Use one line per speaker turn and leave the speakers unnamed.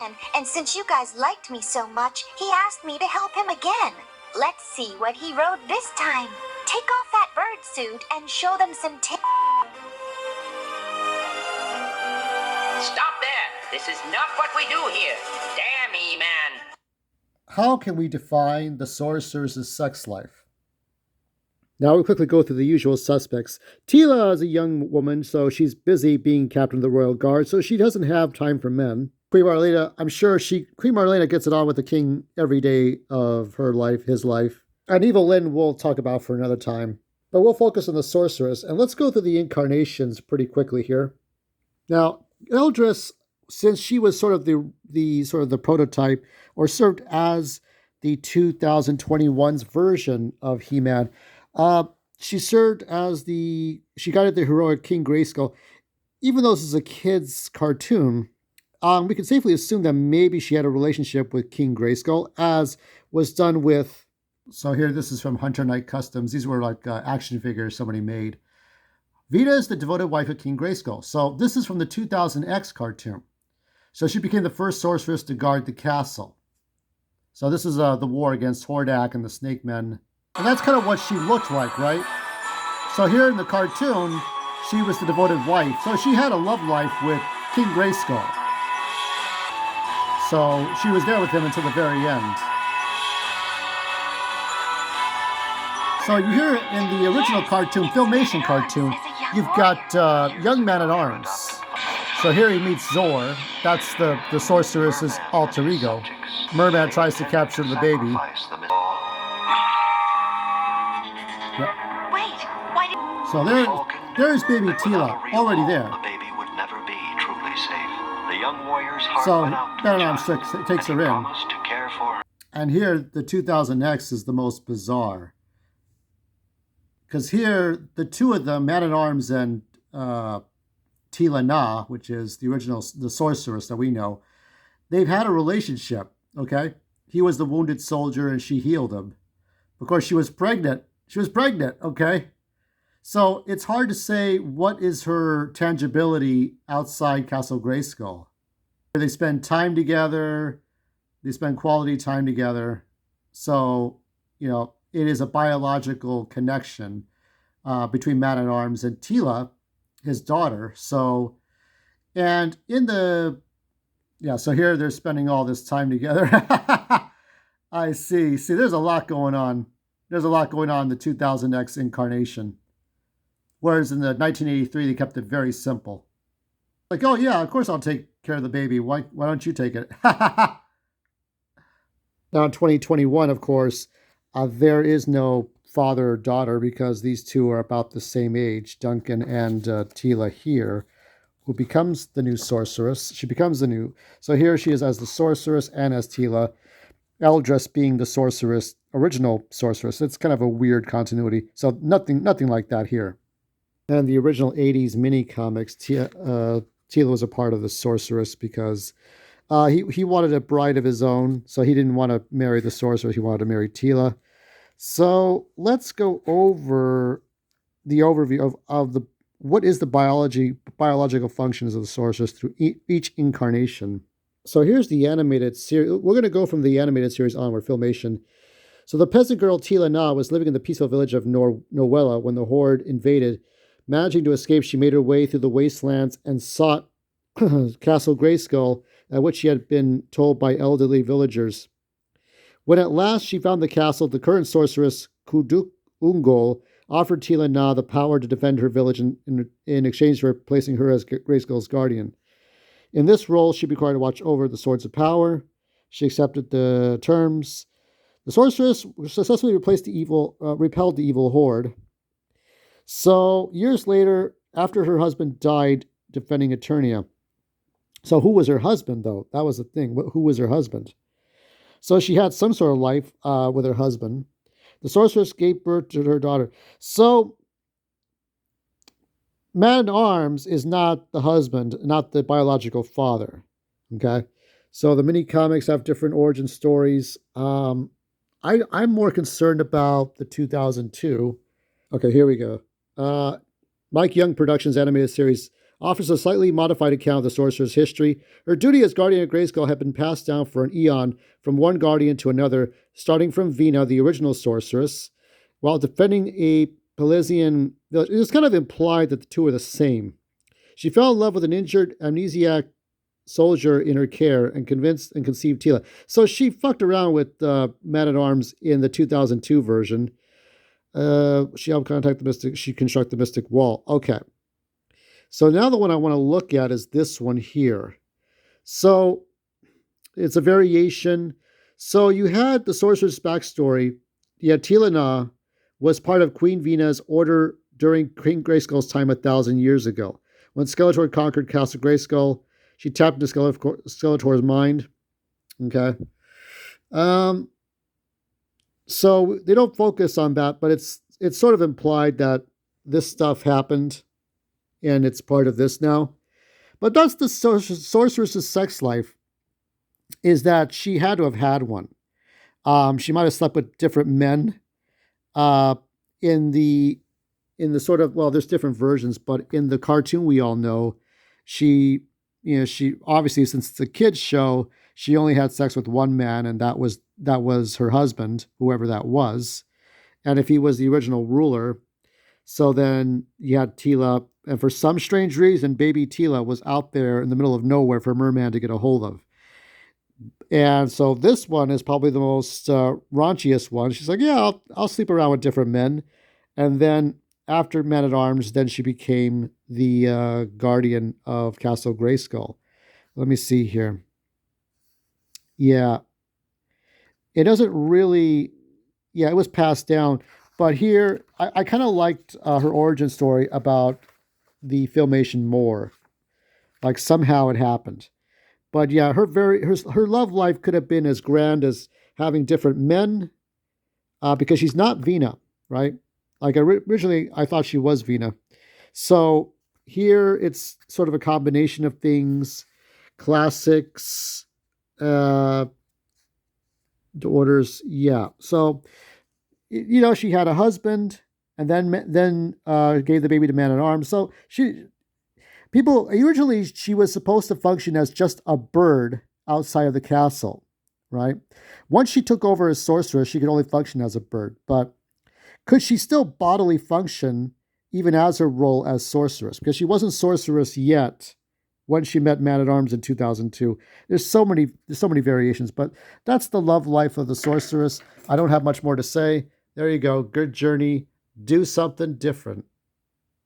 And since you guys liked me so much, he asked me to help him again. Let's see what he wrote this time. Take off that bird suit and show them some tips.
Stop there! This is not what we do here. Damn, E-Man!
How can we define the sorceress's sex life? Now we'll quickly go through the usual suspects. Tila is a young woman, so she's busy being captain of the Royal Guard, so she doesn't have time for men. Queen Marlena, I'm sure Queen Marlena gets it on with the king every day of her life, his life. And Evil Lynn we'll talk about for another time. But we'll focus on the sorceress, and let's go through the incarnations pretty quickly here. Now, Eldris, since she was sort of the prototype, or served as the 2021's version of He-Man, she served as she guided the heroic King Grayskull. Even though this is a kid's cartoon, we can safely assume that maybe she had a relationship with King Grayskull, as was done with. So here, this is from Hunter Knight Customs. These were like action figures somebody made. Vita is the devoted wife of King Grayskull. So this is from the 2000X cartoon. So she became the first sorceress to guard the castle. So this is the war against Hordak and the Snake Men. And that's kind of what she looked like, right? So here in the cartoon, she was the devoted wife. So she had a love life with King Grayskull. So she was there with him until the very end. So you hear in the original cartoon, Filmation cartoon, you've got young Man-at-Arms. So here he meets Zor. That's the sorceress's alter ego. Merman tries to capture the baby. Yep.
Wait, why did...
So there's baby Tila, already there.
The baby would never be truly safe. The young warrior's heart
So
went out to
Man-at-Arms takes her in.
promised to care for her.
And here, the 2000X is the most bizarre. Because here, the two of them, Man-at-Arms and Tila Na, which is the sorceress that we know, they've had a relationship, okay? He was the wounded soldier and she healed him. Of course, she was pregnant. She was pregnant, okay? So it's hard to say what is her tangibility outside Castle Grayskull. They spend time together. They spend quality time together. So, it is a biological connection between Man-at-Arms and Tila, his daughter. So, and so here they're spending all this time together. I see. See, there's a lot going on. There's a lot going on in the 2000X incarnation. Whereas in the 1983, they kept it very simple. Like, oh yeah, of course I'll take care of the baby. Why don't you take it? Now in 2021, of course, there is no father or daughter because these two are about the same age, Duncan and Tila here, who becomes the new sorceress. She becomes the new. So here she is as the sorceress and as Tila. Eldris being the sorceress, original sorceress. It's kind of a weird continuity. So nothing like that here. And the original 80s mini comics, Tila was a part of the sorceress because he wanted a bride of his own, so he didn't want to marry the sorceress. He wanted to marry Tila. So let's go over the overview of the what is the biological functions of the sorceress through each incarnation. So here's the animated series. We're going to go from the animated series onward, Filmation. So the peasant girl Tila Na was living in the peaceful village of Noella when the horde invaded. Managing to escape, she made her way through the wastelands and sought Castle Grayskull, at which she had been told by elderly villagers. When at last she found the castle, the current sorceress, Kuduk Ungol, offered Tila Na the power to defend her village in exchange for placing her as Grayskull's guardian. In this role, she'd be required to watch over the Swords of Power. She accepted the terms. The sorceress successfully repelled the evil horde. So, years later, after her husband died defending Eternia. So, who was her husband, though? That was the thing. Who was her husband? So, she had some sort of life with her husband. The sorceress gave birth to her daughter. So, Man-at-Arms is not the husband, not the biological father. Okay? So, the mini comics have different origin stories. I'm more concerned about the 2002. Okay, here we go. Mike Young Productions animated series offers a slightly modified account of the sorcerer's history. Her duty as guardian of Grayskull had been passed down for an eon from one guardian to another, starting from Vina, the original sorceress, while defending a Pelisian village. It was kind of implied that the two are the same. She fell in love with an injured amnesiac soldier in her care and conceived Tila. So she fucked around with Man-at-Arms in the 2002 version. She helped contact the Mystic. She constructed the Mystic Wall. Okay. So now the one I want to look at is this one here. So it's a variation. So you had the sorcerer's backstory. Yeah, Tila Na was part of Queen Vina's order during King Grayskull's time 1,000 years ago. When Skeletor conquered Castle Grayskull, she tapped into Skeletor's mind. Okay. So they don't focus on that, but it's sort of implied that this stuff happened, and it's part of this now. But that's the sorceress's sex life, is that she had to have had one. She might have slept with different men. In the sort of, well, there's different versions, but in the cartoon we all know, she obviously, since it's a kid's show, she only had sex with one man, and that was her husband, whoever that was. And if he was the original ruler, so then you had Tila, and for some strange reason, baby Tila was out there in the middle of nowhere for Merman to get a hold of. And so this one is probably the most raunchiest one. She's like, yeah, I'll sleep around with different men. And then after Man-at-Arms, then she became the guardian of Castle Grayskull. Let me see here. Yeah. It doesn't really... Yeah, it was passed down. But here, I kind of liked her origin story about the Filmation more. Like somehow it happened. But yeah, her love life could have been as grand as having different men, because she's not Vina, right? Like originally, I thought she was Vina. So here, it's sort of a combination of things, classics, daughters, yeah. So she had a husband, and then gave the baby to Man-at-Arms. So originally, she was supposed to function as just a bird outside of the castle, right? Once she took over as sorceress, she could only function as a bird. But could she still bodily function even as her role as sorceress? Because she wasn't sorceress yet when she met Man-at-Arms in 2002. There's so many variations, but that's the love life of the sorceress. I don't have much more to say. There you go. Good journey. Do something different.